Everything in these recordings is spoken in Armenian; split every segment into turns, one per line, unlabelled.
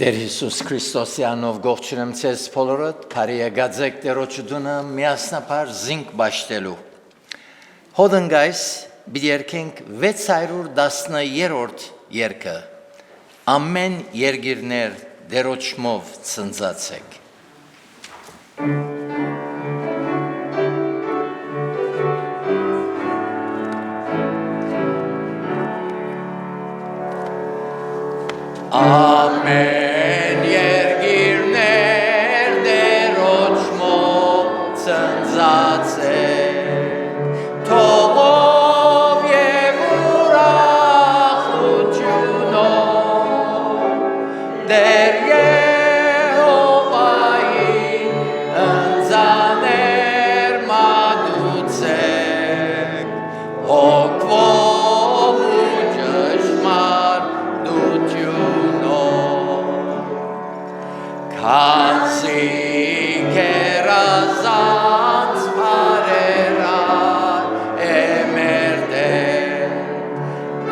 Տեր Հիսուս Քրիստոսի անով գողջունեմ ցեզ բոլորդ, բարի եկածեք Տերոջդունը միասնապար զինք բաշտելու։ Հոդնգայս бид երկենք 613-րդ երկը։ Ամեն երգիրներ դերոջմով ցնծացեք։ Ամեն երգիրներ դերոջմով ցնծացեք, թողով և ուրախությունով, դեր Եհովային ընձաներ մատուցեք, հոգվով ու ճշմարտությունով, քանզի գերազանց բարերար մեր Տեր,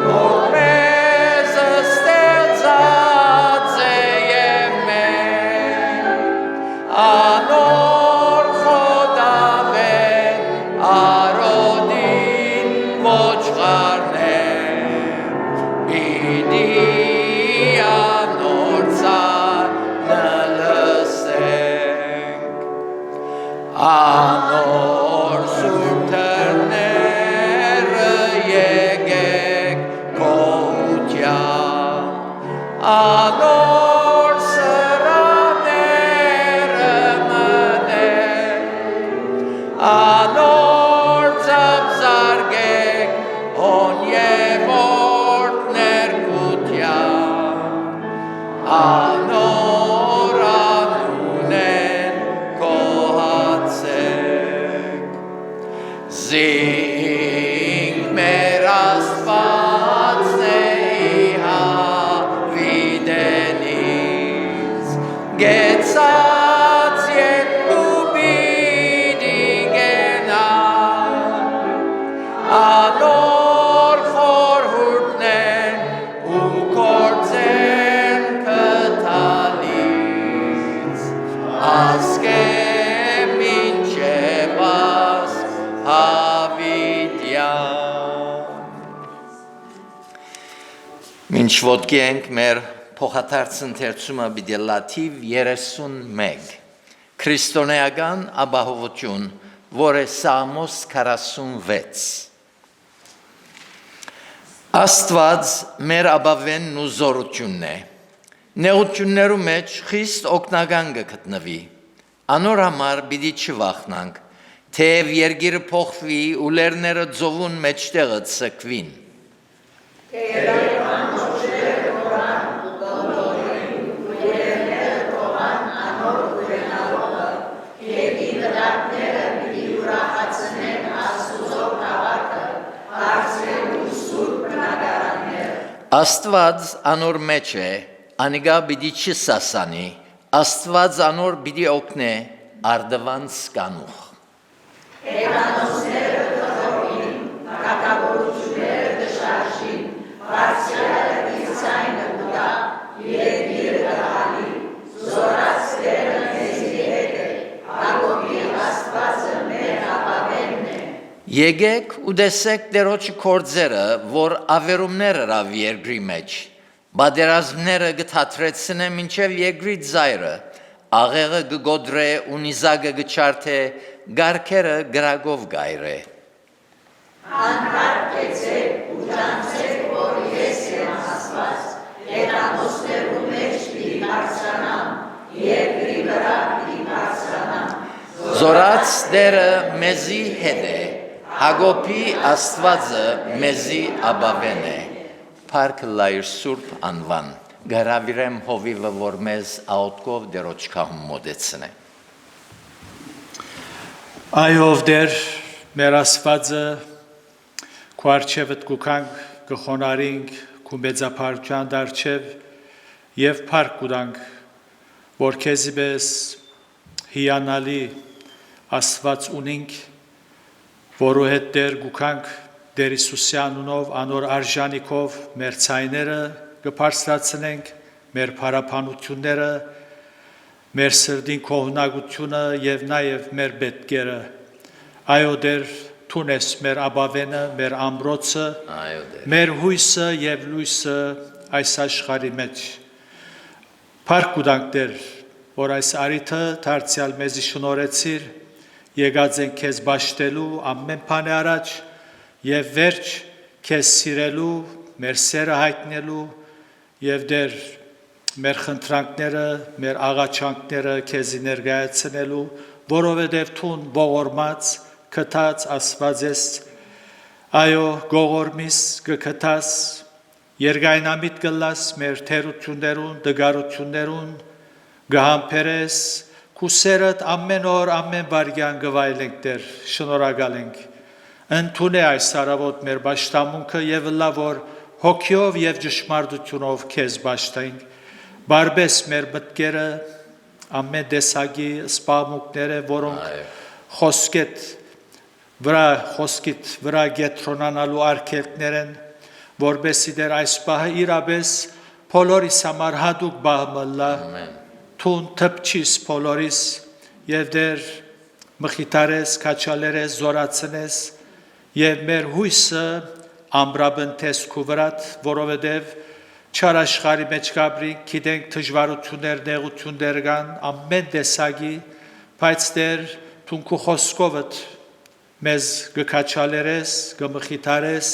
որ մեզ ստեղծած է և մենք, անոր խոդավեն արոդին ոչխարներ, պիտի անոր ցանը լսենք, անոր սուրբ թռները եկեք գոհության, անոր սրաները մնեք, անոր ծափզարգեք հոն և օրդներ կության, անոր անունեն կոհացեք, զինք մեր Աստվածն է հավիտենից, գեցած երկու պիտի գենան, անոր խորհուրդներ ու գործեն կտալից, ասկե մինչև ասկ հավիտյան։ Մինչ ոտքի ենք մեր փոխադարձ ընթերցումը պիտի լաթիվ 31 քրիստոնեական ապահովություն, որը Սաղմոս 46։ Աստված մեր ապավենն ու զորությունն է, նեղություններու մեջ խիստ օգնական կգտնվի, անոր համար պիտի չվախնանք, թեև երգիրը փոխվի ու լեռները ծովուն մեջտեղը ցկվին։ Աստված անոր մեջ է, անիգա պիտի չսասանի, Աստված անոր պիտի օգնե, արդվանց կանուխ։
Հերանոցները կխորին, հակավորությունները կշարժին, բարձրյալը դիցայնը կուտա, երկիրը կհալի, զորած Տերը մեզի հետ է, Հակոբի Աստվածը մեր ապավենն է։
Եկեք ու տեսեք Տերոջի գործերը, որ ավերումներ հրավ երկրի մեջ, բادرազմները կթատրեցնե մինչև երկրի ծայրը, աղեղը կգոդրե ու նիզակը կչարթե, գարքերը գրագով գայրե։
Անհարկեցեք ու ջանցեք, որ ես եմ Աստված, հերանոցներու մեջ պիտի բարձրանամ, երկրի վրա պիտի բարձրանամ։
Զորած Տերը մեզի հետ է, Հակոբի Աստվածը մեզի ապավեն է, Փառք լայր Սուրբ անվան, գարավիրեմ հովիվը, որ մեզ աուտկով Տերոջ քահում մոտեցնե։
Այո, Տեր, մեր Աստվածը, քո առջևդ կուքանք, կխոնարհենք, քո մեծափառության դարչև եւ փառք կուտանք, որ քեզի պես հիանալի Աստված ունենք, որու հետ Տեր գուքանք Դեր Հիսուսի անունով, անոր արժանիքով մեր ցայները կբարձրացնենք մեր փարապանությունները, մեր սրդին կողմնակությունը եւ նաեւ մեր պետքերը։ Այո դեր Տուն ես մեր աբավենը, մեր ամրոցը,
Այո դեր։
մեր հույսը եւ լույսը այս աշխարհի մեջ։ Փառք ունենք դեր, որ այս արիթը դարձյալ մեզի շնորհեցիր, եկած ենք քեզ բաշտելու ամեն բանի առաջ եւ վերջ քեզ սիրելու, մեր սերը հայտնելու եւ դեր մեր խնդրանքները, մեր աղաչանքները քեզի ներկայացնելու, որովհետեւ Տուն ողորմած, քթած Աստված ես, այո, գողորմիս կքթաս, Երգայնամիտ գլաս մեր թերություններուն, դգարություններուն, գհամբերես, կուսերդ ամեն օր, ամեն վարյան գվայլենք դեր, շնորհակալ ենք։ Ընդունե այս արավոտ մեր բաշտամունքը եւ լավ որ հոգիով եւ ճշմարտությունով քեզ բաշտենք։ Բարբես մեր մտքերը, ամեն տեսակի սպամուկները, որոնք խոսքիդ վրա գետրոնանալու արգելքներ են, որբեսի դեր այս պահը իրապես բոլորիս համար հատուկ բահմլա, Տուն թփչիս բոլորիս եւ դեր մխիթարես, քաչալերես, զորացնես եւ մեր հույսը ամբրաբնտես քու վրատ, որովհետեւ չար աշխարհի մեջ գաբրինք, գիտենք դժվարություններ, նեղություններ կան, ամեն տեսակի, բայց դեր Տուն քու խոսքովդ մեզ գքաչալերես, գմխիթարես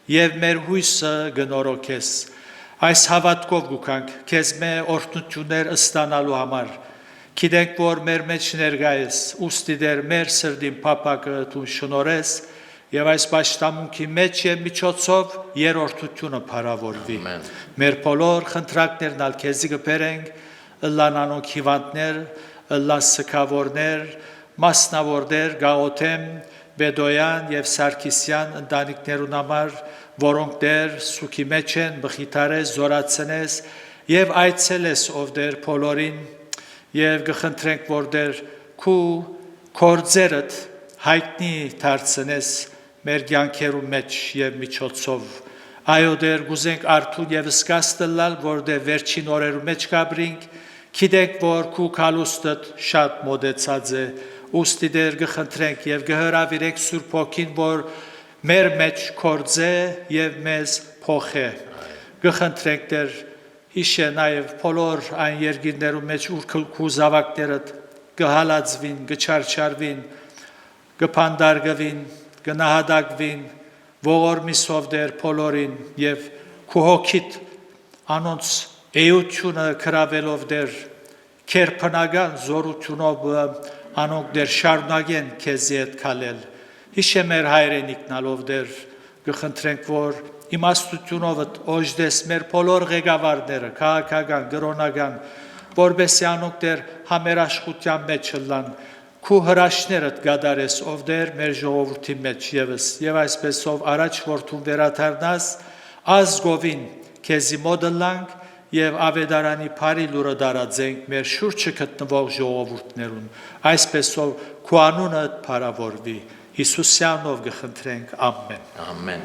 եւ մեր հույսը գնորոքես։ Այս հավատքով գուքանք քեզ մե օրհնություններ ստանալու համար։ Գիտենք որ մեր մեջ ներկա ես, ուստի դեր մեր սրդին փափակը դու շնորհես եւ այս պաշտամունքի մեջ եւ միջոցով երրորդությունը փառավորվի։ Մեր բոլոր խնդրանքներն ալ քեզի կբերենք, լանանոք հիվանդներ, լասկավորներ, մասնավորներ, գաոթեմ, Բեդոյան եւ Սարգիսյան ընտանիքներուն համար, որոնք դեր սուքի մեջ են, բխիթարես, զորացնես եւ այցելես ով դեր բոլորին եւ գխնդրենք որ դեր քու կորձերդ հայտնի դարձնես մեր կյանքերու մեջ եւ միջոցով այո դեր գուզենք արթուն եւ սկաստլալ որ դեր վերջին օրերու մեջ կաբրինք գիտենք որ քու կալուստդ շատ մոդեցած է ուստի դեր գխնդրենք եւ գհրավիրենք Սուրբ Հոգին որ մեր մեջ կորձե եւ մեզ փոխե գխնդրենք դեր հիշե նաեւ բոլոր այն երկիրներու մեջ ուր քու զավակները գհալածվին գչարչարվին գփանդարգվին գնահատակվին ողորմիսով դեր բոլորին եւ քու հոգիտ անոնց էությունը կրավելով դեր քերփնական զորությունով անոնք դեր շարունակեն քեզի հետ քալել հիշե մեր հայրենիքնալով դեր գխնդրենք որ իմաստությունով օժդես մեր բոլոր ղեկավարները քաղաքական գրոնական որբեսի անոնք դեր համերաշխության մեջ լան քու հրաշներդ գադարես ով դեր մեր ժողովրդի մեջ եւս եւ այսպեսով առաջ որթուն վերաթարնաս ազգովին քեզի մոդլանք եւ ավետարանի բարի լուրը դարածենք մեր շուրջը գտնվող ժողովուրդներուն այսպեսով քու անունը փառավորվի Հիսուսյանով գխնդրենք ամեն
Ամեն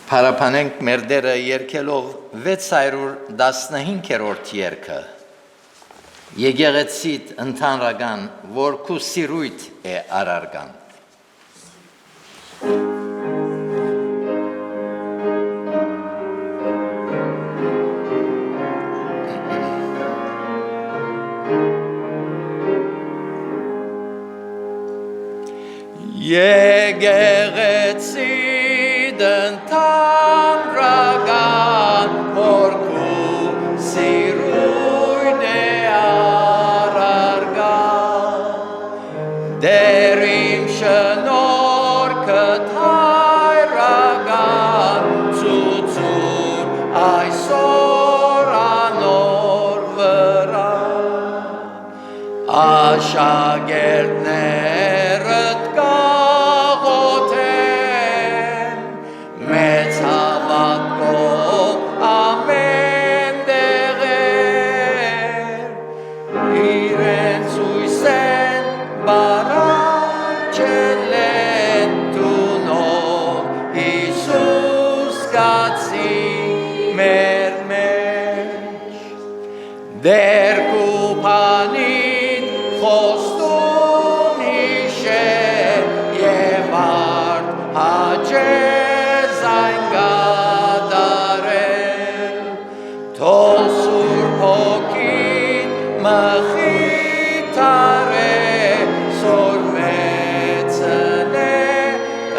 Փառապանենք մեր դերը երկելով 615-րդ երգը Եկեղեցիդ ընդհանրական որ քու սիրույթ է արարգան Եկեղեցիդ ընդհանրական որ քու սիրույթ է արարգան դեր իմ շնորհքդ հայրական ծուծուր այսօր անոր վրա աշակերտներդ կաղոթեն մեծ հավատքով ամեն տեղեր իրենց հույսեն բարաչել են տունով Դեր կուպանին խոստուն հիշեր և արդ հաճես այն գադարել թող սուրբ հոգին մխիթարե սորվեցնե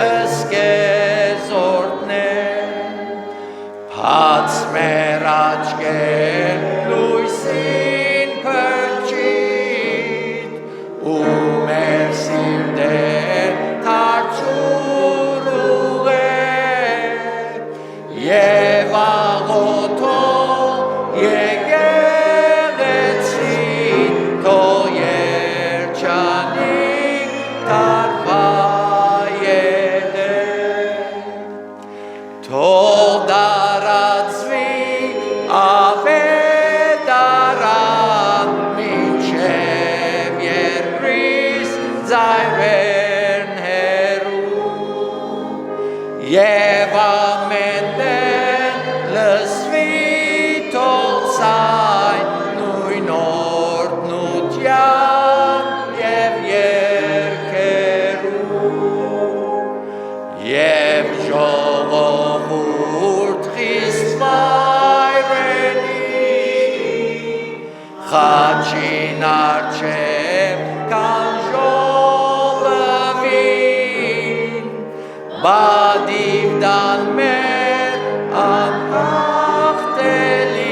ըսկեզորդնե Փած մեր աչքեր լույսին փրկիտ ու մեր սիրտեր թարչուր ուղեր և աղոթող եկեղեցին թող երջանիկ տարվայելեր թող դարածվի ավետարան մինչև երկրիս ձայրերն հեռու և ամեն տեղ լսվի թող ցայն նույն օրհնության և երգերու և ժողովուրդ խիստ վայրենի խաչին առջև կանժովվին բադիվ դան մեր անհաղթելի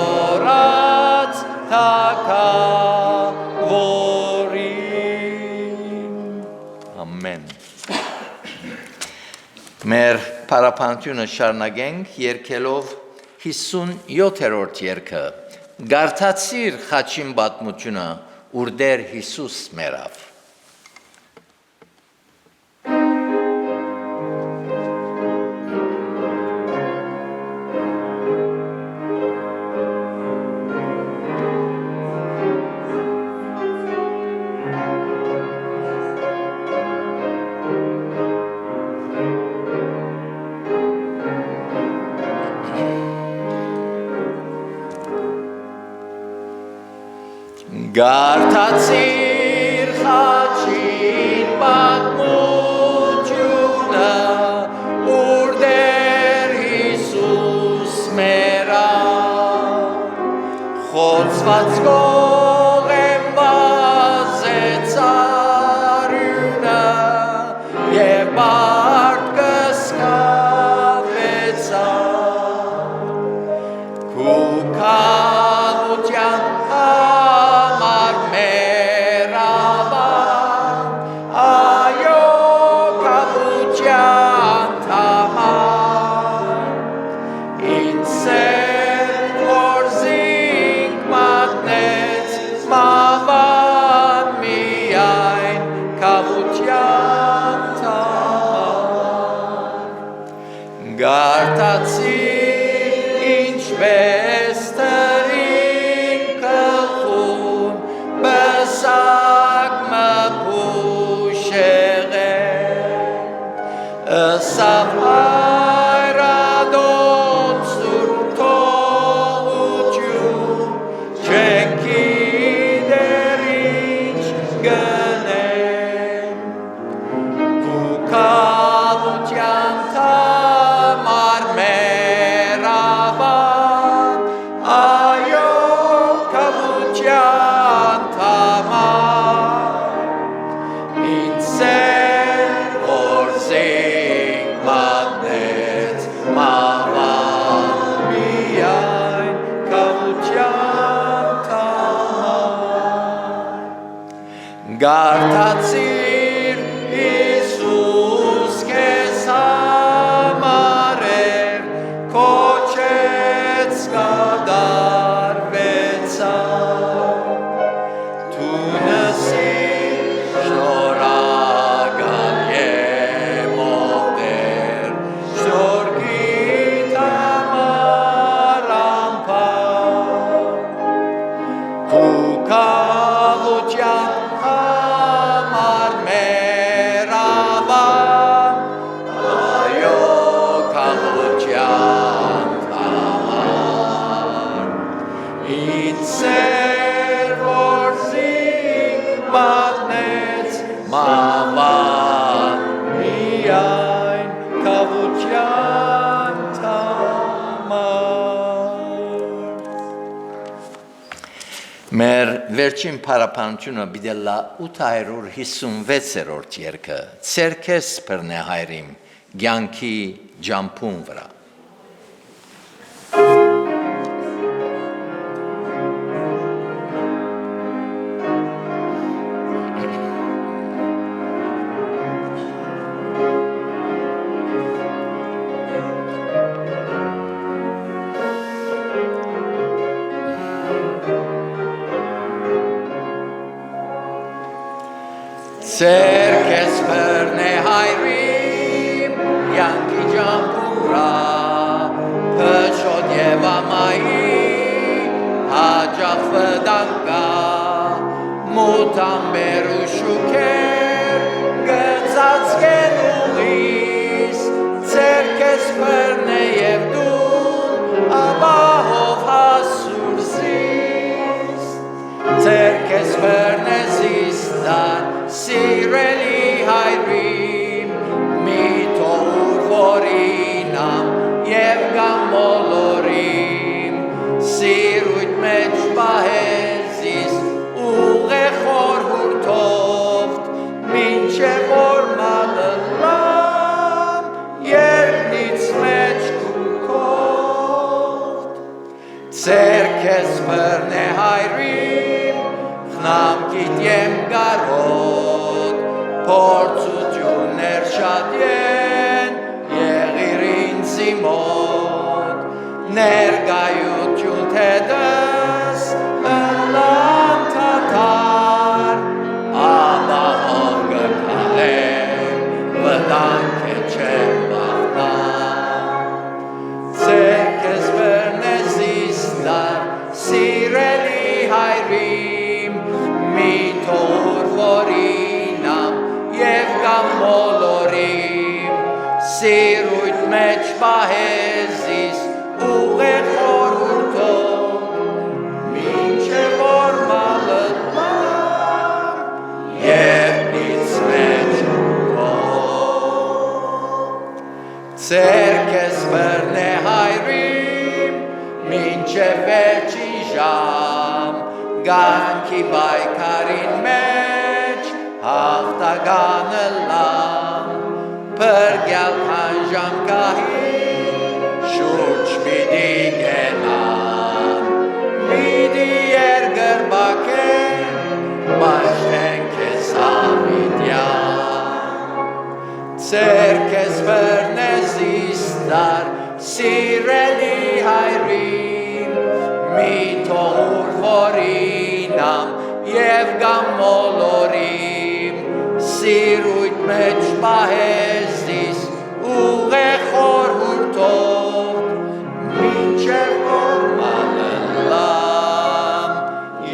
թագավորած թագավորին Ամեն Մեր պարապանությունը շարունակենք երկելով 57-րդ երգը Գարթացիր խաչին պատմությունը ուր դեր Հիսուս մեռավ Գարթացիր խաչին պատմությունը ուր դեր Հիսուս մեռավ խոցված կողեմ վազեց արյունը և բարդ կսկավեցավ քու քավության Գարթացիր ինչպես տրին կխուն բսակ մփուշեղեն ըսավ հայրադոն սուրբ թողություն չեն գիտեր ինչ գնեն ու կավության Գարթացիր Հիսուս քեզ համարեր քոչեց կդարվեցավ Թունսի շնորհակալ եմով դեր շնորհիդ համար անփակ քու կավության Servorzik magnets mavan miայն kavutյան համար Մեր վերջին փարապանությունը բիդելա 856-րդ երգը Ցերքես բռնե հայրիմ ցանկի ջամփուն վրա Ցերքես բռնե հայրիմ ցանկի ջամփուն վրա փչոտ եւ ամայի հաջախ վտանգա մութամբեր ու շուքեր գծածկեն ուղիս ցերքես բռնե եւ դու ապահով հասուր զիս ցերքես բռնե զիստար Սիրելի հայրիմ մի թող որինամ եւ գամոլորիմ սիրույթ մեջ պահեզիս ուղեղ խորհուրդով մինչև որ մալլամ երկնից մեջ կուքով ցերքես բռնե հայրիմ խնամքիդ եմ գարոտ փորձություններ շատ են եղիր ինձի մոտ ներկայություն թեդս ըլլամ թաթար ապահով գտալեմ վտանգ է չեմ բախտար ցերքես բռնե զիստար սիրելի հայրիմ մի թող որինամ եւ գամոլորիմ սիրույթ մեջ պահեզիս ուղեղ խորհուրդով մինչև որ մալլամ երկնից մեջ կուքով ցերքես բռնե հայրիմ մինչև վերջին ժամ Գանքի բայկարին մեջ հաղթականը լամ Պրգյալ քան ժամկահին շուրջ պիտի գենան Պիտի երգրբակեն մաշտեն քեզ հավիտյան Ցերքես բռնե զիստար սիրելի հայրիմ մի թող որինամ եւ գամոլորիմ սիրույթ մեջ պահեզիս ուղեղ խորհուրդով մինչև որ մալլամ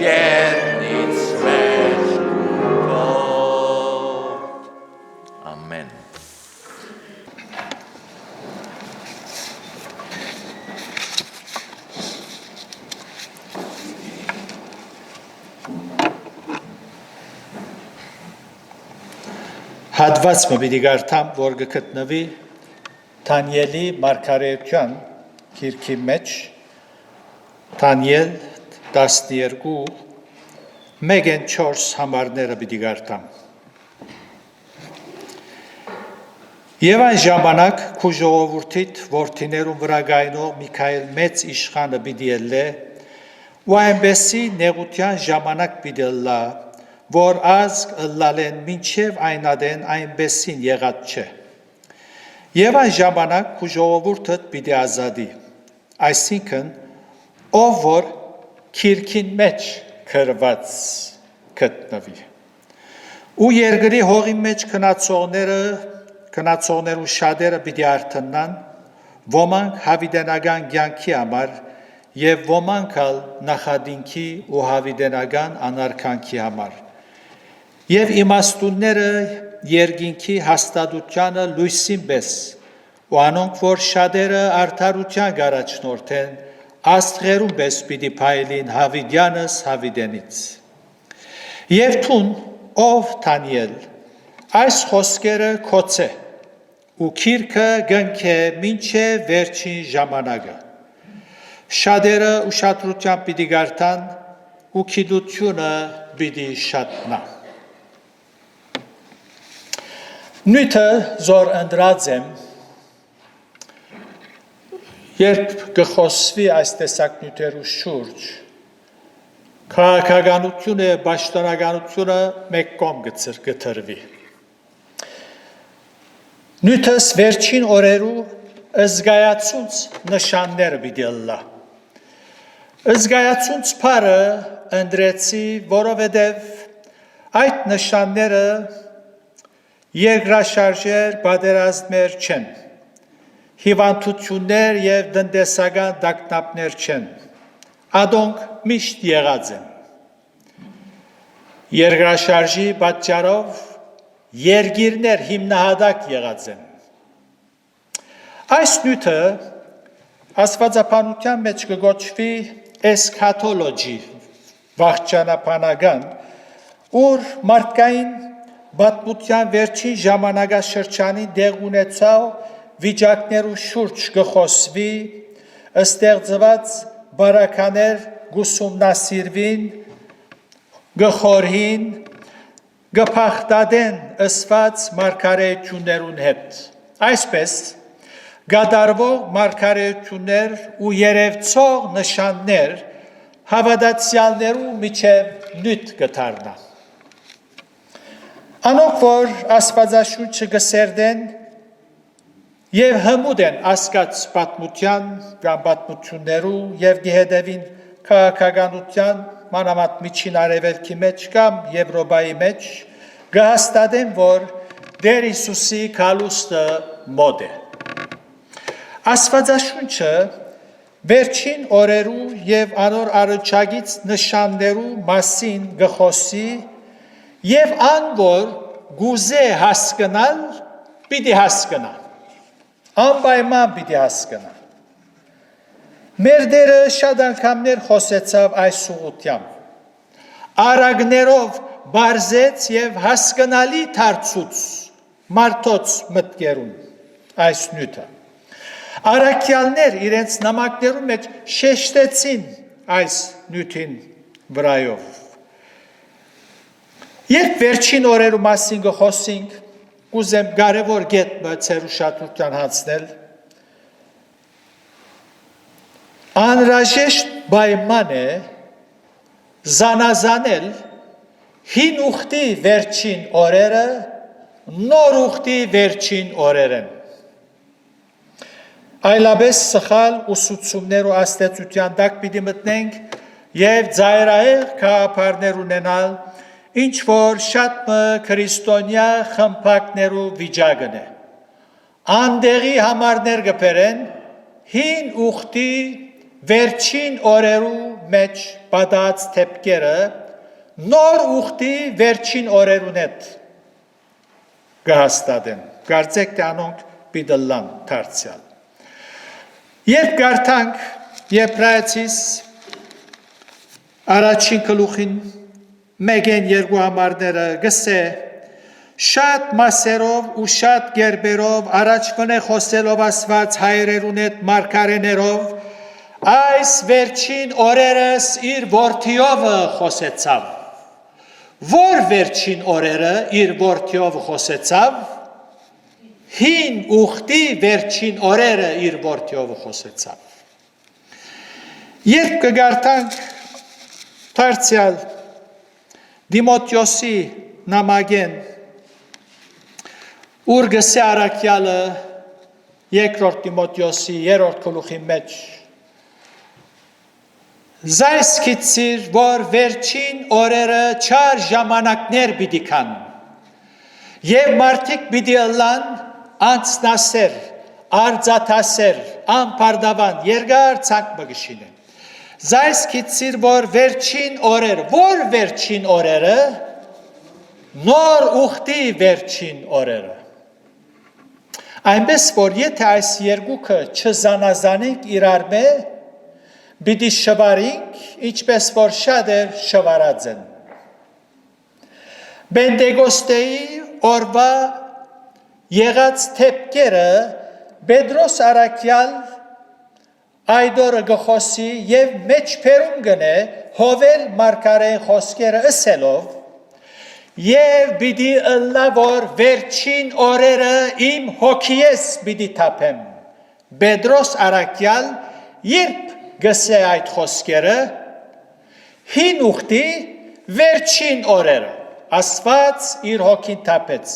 երկնից մեջ կուքով ամեն
Հատվածը պիտի գարթամ, որ գտնվի Դանիելի մարգարեության գիրքի մեջ, Դանիել 12 մեգեն 4 համարները պիտի գարթամ։ Եվ այն ժամանակ քու ժողովուրդիդ որդիներուն վրա գայնող Միքայել մեծ իշխանը պիտի ելլե, ու այնպեսի նեղության ժամանակ պիտի լա, որ ազգ ըլլալեն մինչև այնադեն այնպեսին եղած չէ։ Եվ այն ժամանակ քու ժողովուրդդ պիտի ազատի, այսինքն ով որ քիրքին մեջ քրված գտնվի։ Ու երկրի հողի մեջ քնացողներու շատերը պիտի արթնան, ոմանք հավիտենական կյանքի համար եւ ոմանք ալ նախադինքի ու հավիտենական անարգանքի համար։ Եվ իմաստունները երկինքի հաստատությանը լույսին պես, ու անոնք որ շատերը արդարության գարաչնորթեն, աստղերում պես պիտի փայլին Հավիդյանս Հավիդենից։ Եվ թուն ով Դանիել այս խոսքերը կոչե ու քիրքը գնքե մինչև վերջին ժամանակը։ Շատերը ուշադրությամբ պիտի գարտան ու գիտությունը պիտի շատնա։ Նույնը զոր ընդրած եմ, երբ կխոսվի այս տեսակ նյութերու շուրջ, քաղաքականությունը, պաշտոնականությունը մեկ կողմ գցրվի։ Նույնս վերջին օրերու զգայացունց նշանները պիտի ըլլա։ Զգայացունց բառը ընդրեցի, որովհետև այդ նշանները երկրաշարժեր, պատերազմներ չեն, հիվանդություններ և տնտեսական տագնապներ չեն, ադոնք միշտ եղած են։ Երկրաշարժի պատճառով երկիրներ հիմնահատակ եղած են։ Այս նյութը աստվածաբանության մեջ կգոչվի էսքաթոլոգի, վախճանաբանական, ուր մարդկային պատմության վերջին ժամանակաշրջանի դեղ ունեցավ վիճակներու շուրջ կխոսվի, ստեղծված բարականեր գուսումնասիրվին, գխորհին, գփախտադեն ըսված մարգարեություններուն հետ։ Այսպես գադարվող մարգարեություններ ու երևցող նշաններ հավատացյալներու միջև նյութ կդառնա։ Անոնք, որ աստվածաշունչը կսերդեն և հմուտ են ասկած պատմության կամ պատմություններու և գիհետևին քաղաքականության մանավանդ միջին արևելքի մեջ կամ Եվրոպայի մեջ, կհաստատեն, որ Տեր Հիսուսի գալուստը մոտ է։ Աստվածաշունչը վերջին օրերու և անոր առաջագից նշաններու մասին կխոսի և անգոր գուզե հասկնալ, պիտի հասկնա, անպայման պիտի հասկնա։ Մեր Տերը շատ անգամներ խոսեցավ այս ուղղությամբ, արագներով բարձեց և հասկնալի դարձուց մարդոց մտքերուն այս նյութը։ Առաքյալներ իրենց նամակներում մեջ շեշտեցին այս նյութին վրայով։ Երբ վերջին օրերու մասին կխոսենք, կուզեմ կարևոր կետ ձեր ուշադրության հանձնել, անհրաժեշտ պայման է զանազանել հին ուխտի վերջին օրերը նոր ուխտի վերջին օրերեն։ Այլապես սխալ ուսուցումներ ու աստեցության տակ պիտի մտնենք և ծայրահեղ գաղափարներ ունենալ, ինչ որ շատ քրիստոնյա խմբակներու վիճակն է։ Անդեղի համարներ կբերեն հին ուխտի վերջին օրերու մեջ պատած թեփքերը նոր ուխտի վերջին օրերուն հետ կհաստատեն։ Կարծեք թե անոնք պիտի լան դարձյալ։ Երբ կարդանք Եբրայեցիս առաջին գլուխին մեկեն երկու համարները գսե շատ մասերով ու շատ գերբերով առաջվն է խոսելով ասված հայրերուն հետ մարգարեներով այս վերջին օրերս իր որդիովը խոսեցավ։ Որ վերջին օրերը իր որդիով խոսեցավ, հին ուխտի վերջին օրերը իր որդիով խոսեցավ։ Երբ կգարտանք դարձյալ Դիմոթեոսի նամակեն, ուր գսե առաքյալը երկրորդ Դիմոթեոսի երրորդ գլուխի մեջ, զայս գիտիր, որ վերջին օրերը չար ժամանակներ պիտի կան, և մարդիկ պիտի ըլլան անցնասեր, արձատասեր, անպարտավան, երկար ցանկ մգշին են։ Զայս գիտիր, որ վերջին օրերը, որ վերջին օրերը, նոր ուխտի վերջին օրերը։ Այնպես, որ եթե այս երկուքը չզանազանենք իրար մե, Բիդի շվարինք, ինչպես որ շատ էր շվարած են։ Բենտեգոստեի օրվա եղած թեփքերը Պետրոս Արաքյալ այդորը գխոսի եւ մեջբերում գնե հովել մարգարեի խոսքերը ասելով եւ պիտի ըլլա որ վերջին օրերը իմ հոգիես պիտի թափեմ Պետրոս Արաքյալ երբ գսե այդ խոսքերը հին ուխտի վերջին օրերը Աստված իր հոգին թափեց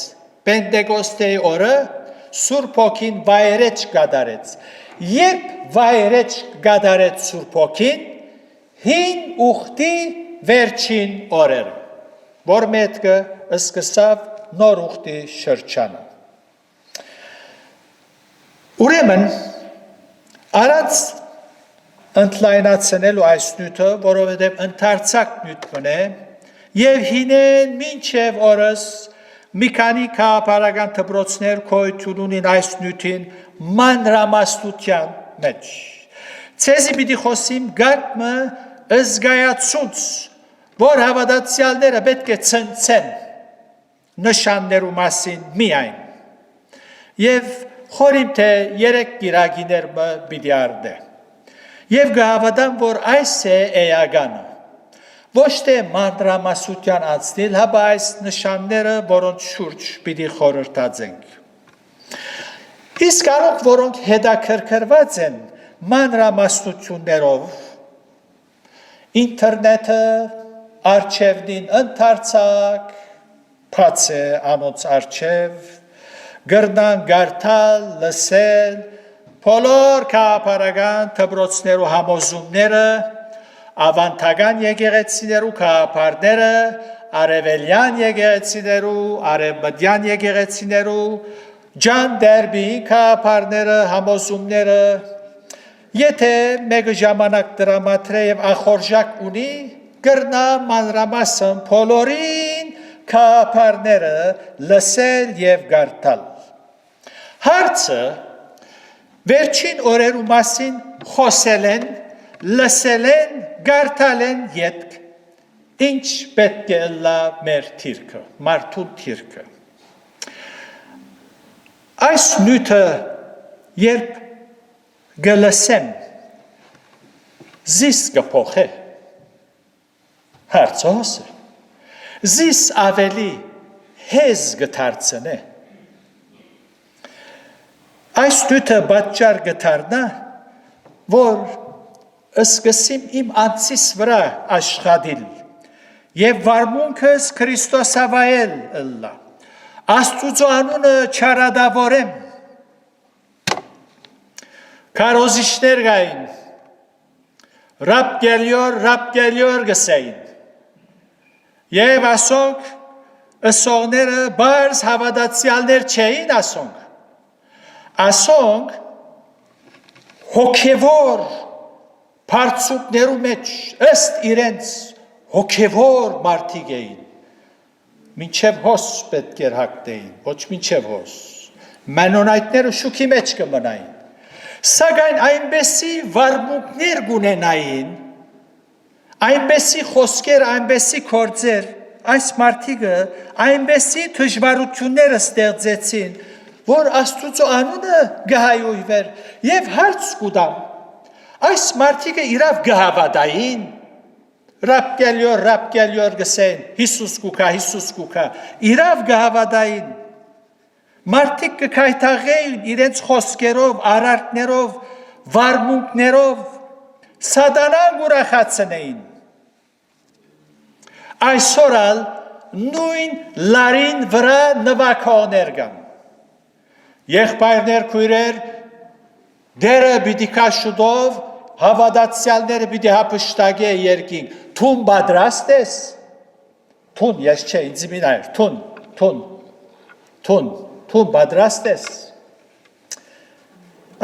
Պենտեկոստեի օրը Սուրբ Հոգին վայրեջ կատարեց Երբ վայրեջ կատարեց Սուրբ Հոգին հին ուխտի վերջին օրերը որ մետքը սկսավ նոր ուխտի շրջանը Ուրեմն առանց ընդլայնացնելու այս նյութը որովհետև ընդարձակ նյութ մնե եւ հինեն մինչեւ օրս մի քանի քաղաքական դպրոցներ գոյություն ունին այս նյութին մանրամասնության մեջ ցեզի պիտի խոսիմ գարկմը ըզգայացուց որ հավատացյալները պետք է ցնցեն նշաններու մասին միայն եւ խորիմ թե երեք գիրագիներ մը պիտի արդե եւ գահավատամ որ այս է էականը ոչ թե մանրամասնության անցնել հապա այս նշանները որոնց շուրջ պիտի խորհրդածենք իսկ կարող որոնք հետաքրքրված են մանրամասնություններով ինտերնետը արչևին ընդարձակ բաց է անոնց արչև գրնան գարտալ լսել բոլոր քաղաքական դպրոցներու համոզումները ավանդական եկեղեցիներու քաղաքարները արևելյան եկեղեցիներու արևմտյան եկեղեցիներու ջան դերբի քաղաքարները համոզումները եթե մեկ ժամանակ դրամատրե եւ ախորժակ ունի գրնա մանրամասն բոլորին քաղաքարները լսել եւ գարտալ հարցը վերջին օրերու մասին խոսել են լսել են գարտալ են ետք ինչ պետք է լա մեր թիրքը մարդու թիրքը այս նյութը երբ գլսեմ զիս կփոխե հարցոսը զիս ավելի հեզ գտարցնե այս նյութը պատճառ գտարնա որ Սկսեմ իմ անցիս վրա աշխատել եւ վարմունքս Քրիստոսավայել ըլլա Աստուծո անունը չարադավորեմ Կարոզիչներ գային Ռապ գելյոր գսեին Եվ ասոնք ըսողները բարզ հավատացյալներ չէին ասոնք հոգևոր Պարծուկներու մեջ ըստ իրենց հոգևոր մարդիկ էին մինչև հոս պետք էր հագտեին ոչ մինչև հոս մանոնայտները շուքի մեջ կմնային սակայն այնպեսի վարմունքներ գունենային այնպեսի խոսքեր այնպեսի գործեր այս մարդիկը այնպեսի դժվարություններ ստեղծեցին որ Աստուծո անունը գահայույվեր եւ հարց կուտամ Այս մարդիկը իրավ գահավատային, ռապ գելյոր գսեն, Հիսուս կուկա, իրավ գահավատային, մարդիկ կկայթաղեին իրենց խոսքերով, արարքներով, վարմունքներով, սատանան ուրախացնեին։ Այսօր ալ նույն լարին վրա նվակողներ կան։ Եղբայրներ քույրեր դերը պիտի կաշուտով հավատացյալները պիտի հապշտագե երկին թուն պատրաստ ես թուն ես չէ ինձ մինայր թուն պատրաստ ես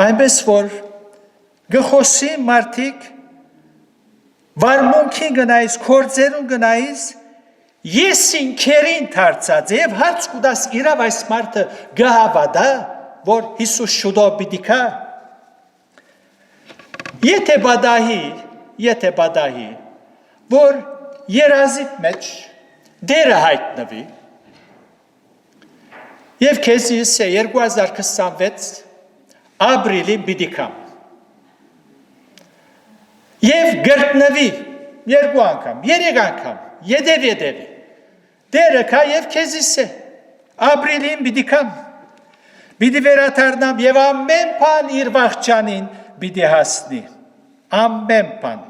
այնպես որ գխոսի մարդիկ վարմունքին գնայիս կործերուն գնայիս ես ինքերին թարցած եւ հարց կուտաս իրավ այս մարդը գահավատա որ Հիսուս շուտով պիտի կա Եթե բադահի եթե բադահի, որ երազիտ մեջ դերը հայտնվի, և քեզի ասե 2026 ապրիլին պիտի կամ, և գրտնվի երկու անգամ, երեք անգամ, ետև, դերը կա և քեզի ասե, ապրիլին պիտի կամ, պիտի վերաթարնամ և ամեն բան իր վախճանին պիտի հասնի, ամեն բան,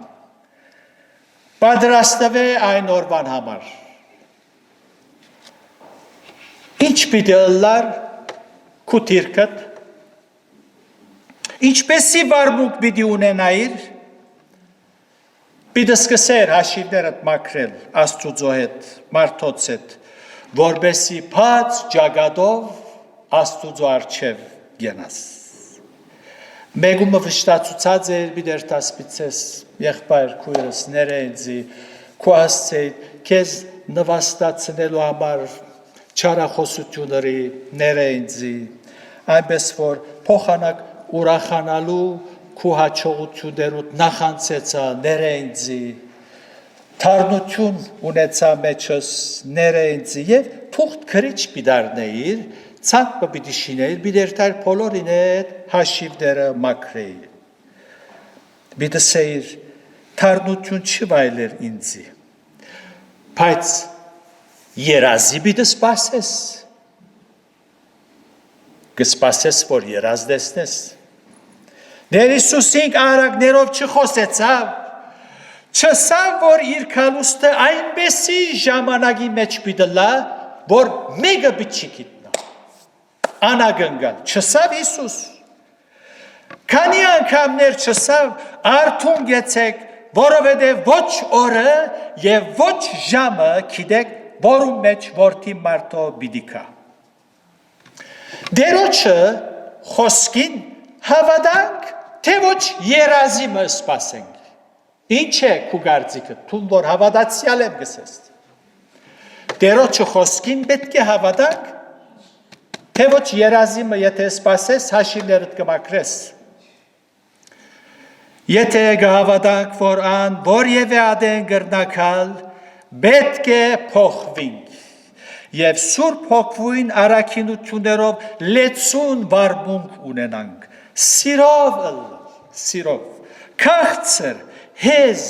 պատրաստվե այն օրվան համար, ինչ պիտի ըլլար կուտիրկըտ, ինչպեսի վարմուկ պիտի ունենայիր, պիտի սկսեր հաշիվներըտ մակրել աստուծո հետ, մարդոց հետ, որբեսի պած ճագադով աստուծո արջև գենաս։ Մեգումը վշտացուցած էր բիդեր տասպիցես, եղբայր կույրս, ներենձի, քու ասցեիդ, կեզ նվաստացնելու համար չարախոսությունների ներենձի, այնպես որ փոխանակ ուրախանալու քու հաջողություններուդ նախանցեցա ներենձի, թարնություն ունեցա մեջս ներենձի և թուղթ քրիչ պիդարնեիր, ցանկ պիտի շիներ, բիդեր տար բոլորին հետ հաշիվները մակրեիր։ Բիդսեիր, թարնություն չվայլեր ինձի, բայց երազի բիդը սպասես, կսպասես, որ երազ դեսնես։ Ներ Իսուսինք արագներով չխոսեցավ, չսավ, որ իր կալուստը այնպեսի ժամանակի մեջ բիդլա, որ մեգը բիտ չի գիտնա, անագնգալ, չսավ Իսուս, քանի անգամներ չսավ, արդուն գեցեք, որովհետև ոչ օրը և ոչ ժամը գիտեք, որում մեջ որդի մարդո բիդիկա։ Դերոչը խոսքին հավատանք, թե ոչ երազիմը սպասենք։ Ինչ է քու գարձիկը, թուն որ հավատացյալ եմ գսես։ Դերոչը խոսքին պետք է հավատանք, թե ոչ երազիմը եթե սպասես, հաշիվներըտ կմակրես։ Եթե գհավատանք, որ ան որևէ ադեն գրնակալ, պետք է փոխվինք և սուրբ հոգվույն առաքինություններով լեցուն վարմունք ունենանք, սիրով, քաղցր, հեզ,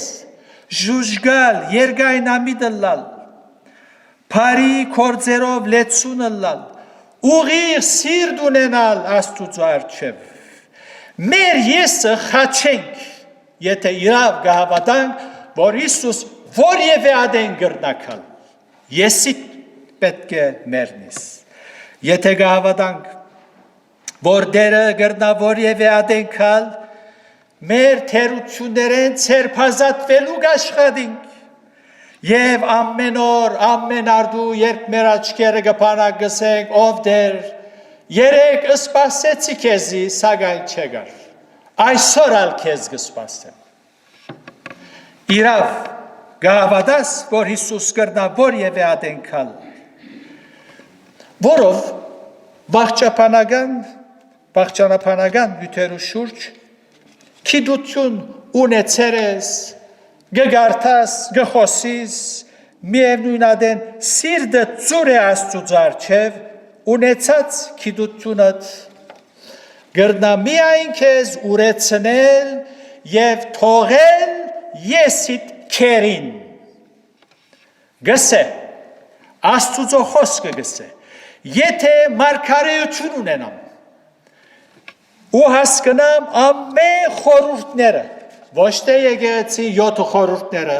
ժուժգալ, երգայնամիտ ըլլալ, բարի գործերով լեցուն ըլլալ, ուղիղ սիրտ ունենալ Աստուծո առջև, մեր եսը խաչենք, եթե իրավ գհավատանք, որ Իսուս որևէ ադեն գրնակալ, եսիտ պետք է մերնիս, եթե գհավատանք, որ դերը գրնա որևէ ադեն կալ, մեր թերություններեն ցերփազատվելու գաշխատինք, և ամեն օր, ամեն արդու, երբ մեր աչքերը կփանակ գսենք, ով դեր, երեք սպասեցի քեզի, սակայն չեկար, այսօր ալ քեզ կսպասեմ։ Իրավ գահավատաս, որ Հիսուս կրնա որևէ ադեն կալ, որով վախճանապանական յութերու շուրջ գիտություն ունեցեր ես, գգարտաս, գխոսիս, միևնույն ադեն սիրտը ծուր է Աստծուց առջև, ունեցած գիտությունդ գրնա միայն քեզ ուրեցնել և թողել եսիդ քերին։ Գսե, Աստծուծո խոսքը գսե, եթե մարգարեություն ունենամ ու հասկնամ ամեն խորհուրդները, ոչ թե եկեղեցի 7 խորհուրդները,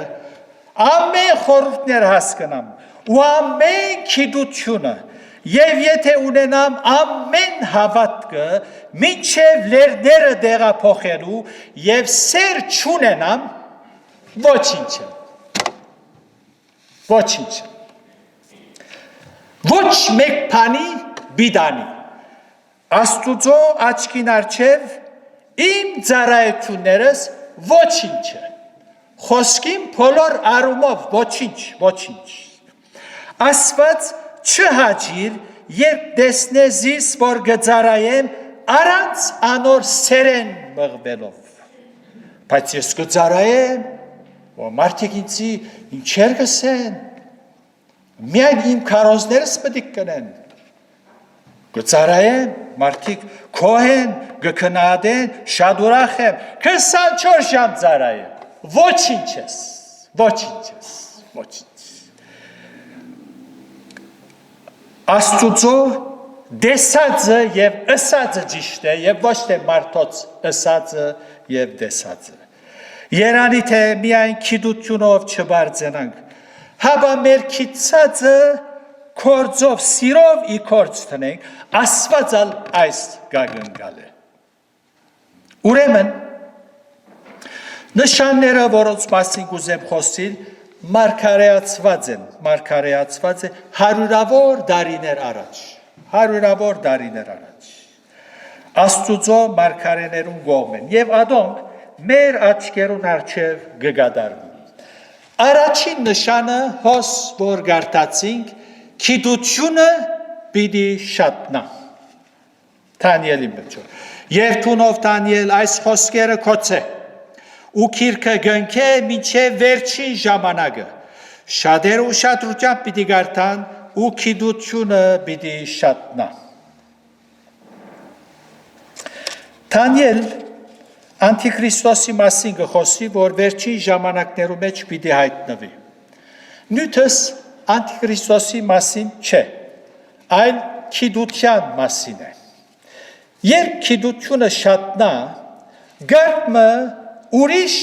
ամեն խորհուրդները հասկնամ ու ամեն գիտությունը և եթե ունենամ ամեն հավատքը մինչև լերները դեղափոխելու և սեր չունենամ, ոչինչ եմ։ Ոչ մեկ բանի բիդանի, Աստուծո աչքին առջև իմ ծառայություններս ոչինչ է, խոսքին բոլոր առումով ոչինչ։ Աստված չհաջիր, երբ տեսնեզիս, որ գծարայեմ առանց անոր սերեն մղվելով, բայց ես կծարայեմ, որ մարդիկ ինձի ինչեր գսեն, միայն իմ քարոզներս պետք կնեն, կծարայեմ, մարդիկ քոհեն, գքնադեն, շատ ուրախ եմ, 24 ժամ ծարայեմ, ոչինչ ես, ոչինչ։ Աստուծո դեսածը եւ ըսածը ճիշտ է եւ ոչ թե մարդոց ըսածը եւ դեսածը։ Երանի թե միայն քիդությունով չբարձրանանք, հաբա մեր քիծածը կորձով սիրով ի կորձ տնենք, Աստվածալ այս գագնգալ է։ Ուրեմն նշանները, որոնց մասին կուզեմ խոսել, մարգարեացված են հարյուրավոր դարիներ առաջ։ Աստուծո մարգարեներուն կողմեն եւ ադոնք մեր աչքերուն առջև գգադարվին։ Առաջին նշանը հոս որ գարտացինք քիդությունը պիտի շատնա։ Դանիելի մեջ։ Եվ տունով Դանիել այս խոսքերը կոչե ու քիրքը գնքե մինչև վերջին ժամանակը շատերը ուշադրությամբ պիտի գարտան ու քիդությունը պիտի շատնա։ Դանիել անտիքրիստոսի մասին կխոսի, որ վերջին ժամանակներու մեջ պիտի հայտնվի։ Նյութս անտիքրիստոսի մասին չէ, այլ քիդության մասին է։ Երբ քիդությունը շատնա, գարմը ուրիշ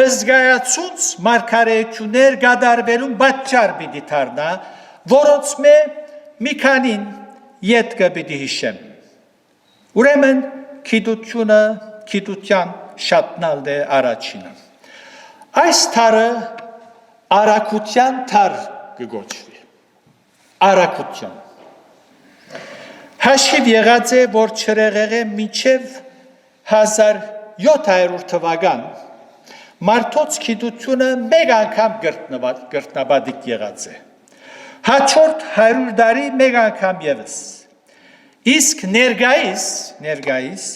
ըզգայացունց մարգարեություններ գադարվելուն պատճառ պիտի դառնա, որոնց մի քանին ետքը պիտի հիշեմ։ Ուրեմն քիդության շատնալն է առաջինը։ Այս թարը արաքության թար կգոչվի։ Արաքության։ Հաշիվ եղած է, որ չրեղեղե մինչև 1700 թվական մարդոց քիդությունը մեկ անգամ գրտնաբադիկ եղած է։ Հաջորդ 100 տարի մեկ անգամ ևս։ Իսկ ներկայիս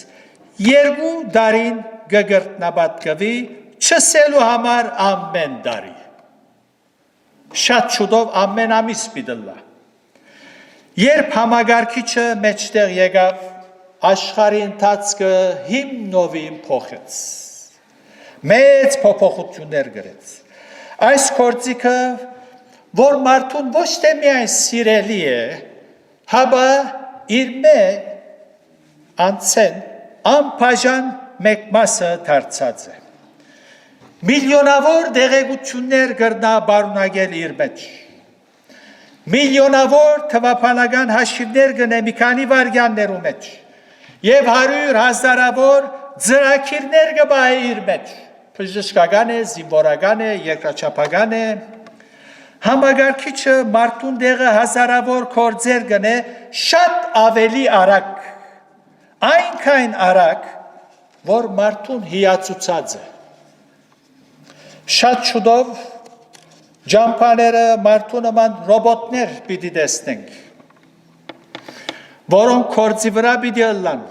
երկու տարին կգրտնաբադկվի չսելու համար ամեն տարի։ Շատ շուտով ամեն ամիս պիտի։ Երբ համագարկիչը մեջտեղ եկավ, աշխարհի ընթացքը հիմնովին փոխեց։ Մեծ փոփոխություններ գրեց։ Այս գործիքը, որ մարդուն ոչ թե միայն սիրելի է, հաբա իր անցեն անբաժան մեկ մասը դարձած է։ Միլիոնավոր դեղեցություններ կրնա բարունակել իր մեջ։ Միլիոնավոր թվապանական հաշիվներ գնե մի քանի վայրկյաններու մեջ եւ 100,000-ավոր ծրագիրներ կբահի իր մեջ։ Բժշկական է, զինվորական է, երկրաչափական է։ Համագարկիչը մարդուն դեղը հազարավոր գործեր գնե շատ ավելի արագ, այնքան արագ, որ մարդուն հիացուցած է։ Շատ շուտով ջամփաները մարդու նման ռոբոտներ պիտի տեսնենք, որոնք գործի վրա պիտի ըլլան։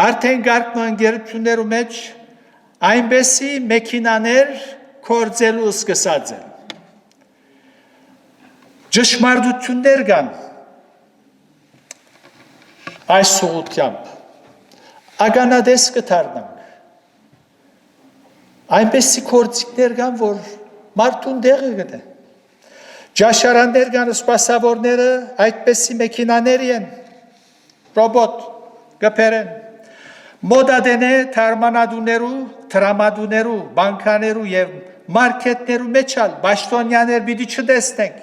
Արդեն գարկման գերություններու մեջ այնպեսի մեքենաներ գործելու սկսած են։ Ճշմարտություններ կան այս ուղղությամբ, ականադես կդառնանք։ Այնպեսի գործիքներ կան, որ մարդուն դեղը գտե։ Ճաշարաններ կան, սպասավորները այդպեսի մեքենաների են, ռոբոտ գպերեն։ Մոդադենե թարմանադուներու, տրամադուներու, բանկաներու և մարքետներու մեջալ բաշտոնյաներ պիտի չտեսնենք։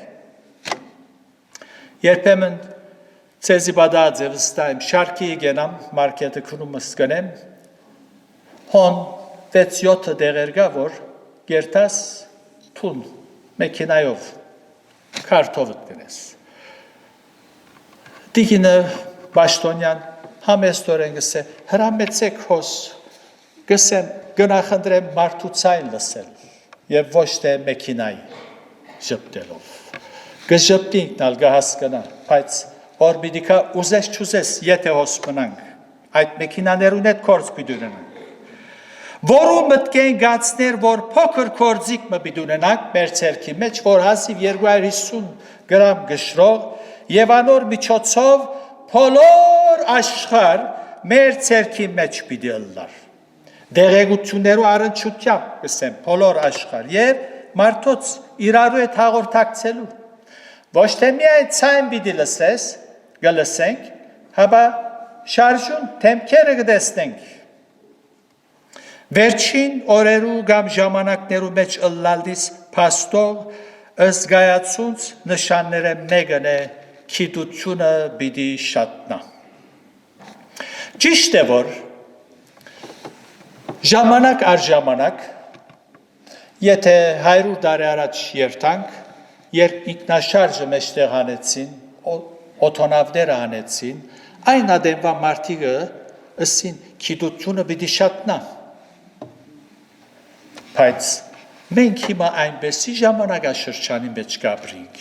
Երբեմն ցեզի բադած է վստահեմ, շարքի գենամ, մարքետը քնումս կնեմ, հոն 6-7 դեղեր կա, որ գերտաս թուն, մեքենայով, քարտովըտ կնես։ Դիգինը բաշտոնյան համեստորեն գսե, հրամեցեք հոս, գսեմ գնախնդրեմ մարդուցային լսել և ոչ թե մեքենայի ժպտելով։ Գժպտինք նալ գահասկնա, բայց օրբիդիկա ուզես չուզես եթե հոս մնանք, այդ մեքենաներուն հետ կորձ պիդուրենանք։ որու մտքեն գացներ, որ փոքր կորձիկ մը պիտի ունենանք մեր ցերքի մեջ, որ հասիվ 250 գրամ գշրող եւ անոր միջոցով բոլոր աշխարհ մեր ցերքի մեջ պիտի ըլլար։ Դեղեցություններու առնչությամբ կսեմ բոլոր աշխարհ եւ մարդոց իրարու հետ հաղորդակցելու։ Ոչ թե միայն ցայն պիտի լսես, գլսենք, հաբա շարժուն թեմքերը կտեսնենք։ Վերջին օրերու կամ ժամանակներու մեջ ըլլալիս փաստող ըսգայացունց նշանները մեկն է գիտությունը պիտի շատնա։ Ճիշտ է որ ժամանակ առ ժամանակ եթե 100 տարի առաջ երթանք, երբ ինքնաշարժը մեջտեղ հանեցին, օթոնավները հանեցին, այն ադեմվա մարդիկը ըսին գիտությունը պիտի շատնա։ Բայց մենք հիմա այնպեսի ժամանակաշրջանի մեջ կապրինք,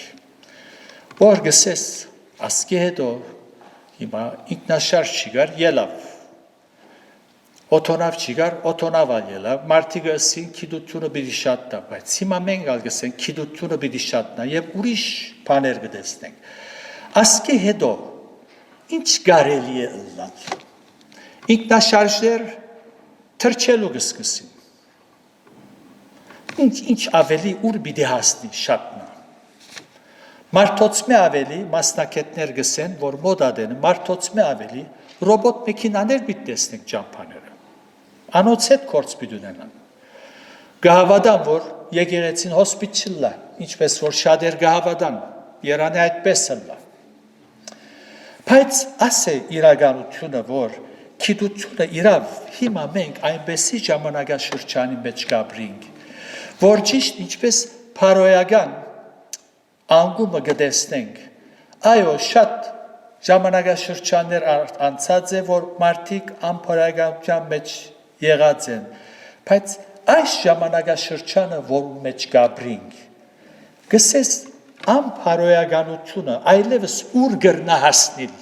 որ գսես ասկի հետո հիմա ինքնաշարժ չկար, ելավ, օթոնավ չկար, օթոնավալ ելավ, մարդիկը ասին գիտությունը պիտի շատնա, բայց հիմա մենք գսենք գիտությունը պիտի շատնա եւ ուրիշ բաներ կտեսնենք։ Ասկի հետո ինչ կարելի է ըլլալ։ Ինքնաշարժեր թրջելու կսկսին։ Ինչ ավելի ուր պիտի հասնի շատնա։ Մարդոց մե ավելի մասնակետներ գսեն, որ մոդադեն մարդոց մե ավելի ռոբոտ մեքենաներ պիտի տեսնենք ճամփաները։ Անոց հետ կորց պիտի ունենան։ Գահավադան, որ եկեղեցին հոսպիցիլլա, ինչպես որ շատեր գահավադան, Երանի այդպես ըլլա։ Բայց ասե իրականությունը, որ գիտությունը իրավ հիմա մենք այնպեսի ժամանակաշրջանի մեջ կապրինք, որ ճիշտ ինչպես փարոյական անգումը գտեսնենք, այո, շատ ժամանակաշրջաններ անցած է, որ մարդիկ անփարոյականության մեջ եղած են, բայց այս ժամանակաշրջանը, որում մեջ կապրինք, գսես անփարոյականությունը այլևս ուր գրնա հասնել,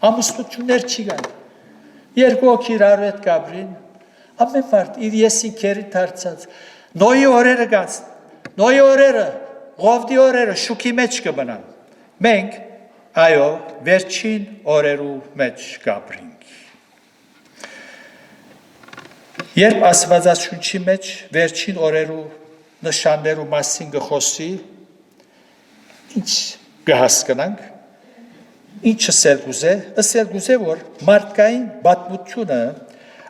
ամուսնություններ չի գան, երկու հոգի իրար հետ կապրին, ամեն մարդ իր եսին քերի դարձած նոյի օրերը գած նոյի օրերը ղովդի օրերը շուքի մեջ կմնան մենք այո վերջին օրերու մեջ կապրինք երբ Աստվածաշունչի մեջ վերջին օրերու նշաններու մասին գխոսի ինչ կհասկանանք ինչը ասել գուզե որ մարդկային պատմությունը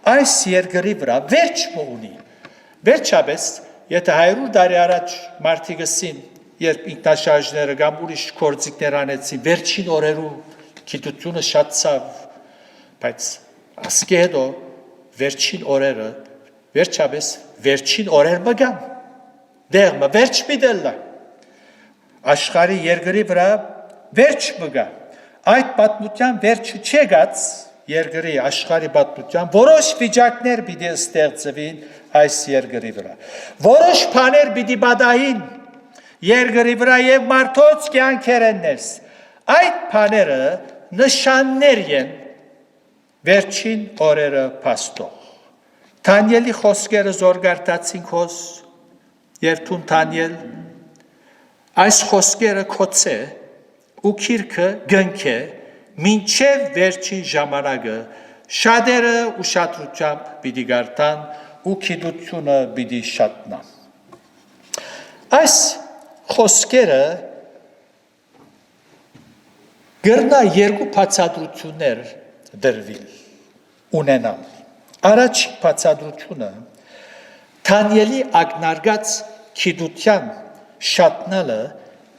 այս երկրի վրա վերջ մունի, վերջապես, եթե 100 տարի առաջ մարդիկսին, երբ ինքնաշարժները կամ ուրիշ կորձիկներ անեցին, վերջին օրերու գիտությունը շատցավ, բայց ասկի հետո վերջին օրերը, վերջապես, վերջին օրեր մգան, դեղմը վերջ միդելլա, աշխարի երկրի վրա վերջ մգա, այդ պատմության վերջը չեգած, երկրի աշխարհի պատմության որոշ վիճակներ պիտի ստեղծվին այս երկրի վրա որոշ բաներ պիտի բադային երկրի վրա եւ մարդոց կյանքերեններս այդ բաները նշաններ են վերջին օրերը փաստող Դանիելի խոսքերը զորգարտացին քոս եւ թուն Դանիել այս խոսքերը կոծե ու քիրքը գնքե մինչև վերջին ժամանակը շատերը ուշադրությամբ պիտի գարտան ու գիտությունը պիտի շատնա։ Այս խոսքերը գրնա երկու բացատրություններ դրվել ունենալ։ Առաջին բացատրությունը Դանիելի ակնարկած գիտության շատնալը